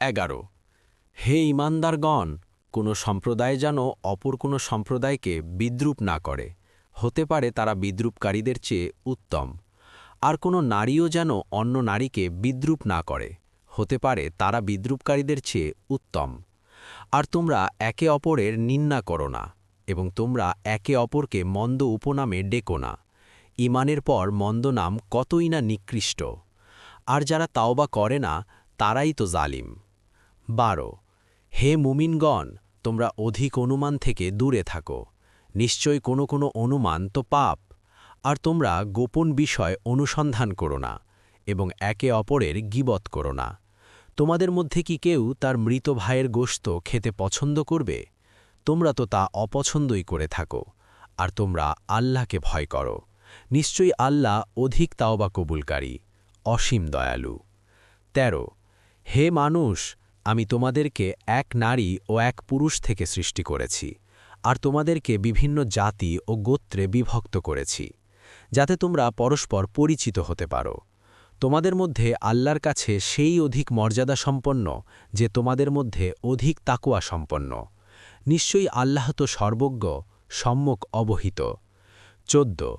11 হে ঈমানদারগণ, কোনো সম্প্রদায় যেন অপর কোনো সম্প্রদায়কে বিদ্রূপ না করে, হতে পারে তারা বিদ্রূপকারীদের চেয়ে উত্তম। আর কোনো নারীও যেন অন্য নারীকে বিদ্রূপ না করে, হতে পারে তারা বিদ্রূপকারীদের চেয়ে উত্তম। আর তোমরা একে অপরের নিন্দা করো না, এবং তোমরা একে অপরকে মন্দ উপনামে ডেকো না। ঈমানের পর মন্দ নাম কতই না নিকৃষ্ট। আর যারা তাওবা করে না, তারাই তো জালিম। 12 হে মুমিনগণ, তোমরা অধিক অনুমান থেকে দূরে থাকো। নিশ্চয় কোনো কোনো অনুমান তো পাপ। আর তোমরা গোপন বিষয় অনুসন্ধান করো না, এবং একে অপরের গীবত করো না। তোমাদের মধ্যে কি কেউ তার মৃত ভাইয়ের গোশত খেতে পছন্দ করবে? তোমরা তো তা অপছন্দই করে থাকো। আর তোমরা আল্লাহকে ভয় করো। নিশ্চয়ই আল্লাহ অধিক তাওবা কবুলকারী, অসীম দয়ালু। 13 হে মানুষ, আমি তোমাদেরকে এক নারী ও এক পুরুষ থেকে সৃষ্টি করেছি, আর তোমাদেরকে বিভিন্ন জাতি ও গোত্রে বিভক্ত করেছি, যাতে তোমরা পরস্পর পরিচিত হতে পারো। তোমাদের মধ্যে আল্লাহর কাছে সেই অধিক মর্যাদা সম্পন্ন যে তোমাদের মধ্যে অধিক তাকওয়া সম্পন্ন। নিশ্চয়ই আল্লাহ তো সর্বজ্ঞ, সম্যক অবহিত। 14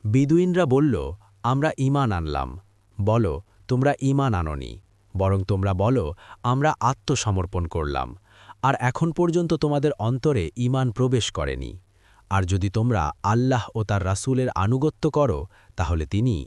বিদুইনরা বলল, আমরা ঈমান আনলাম। বলো, তোমরা ঈমান আনোনি, বরং তোমরা বলো, আমরা আত্মসমর্পণ করলাম। আর এখন পর্যন্ত তোমাদের অন্তরে ঈমান প্রবেশ করেনি। আর যদি তোমরা আল্লাহ ও তার রাসূলের আনুগত্য করো, তাহলে তিনি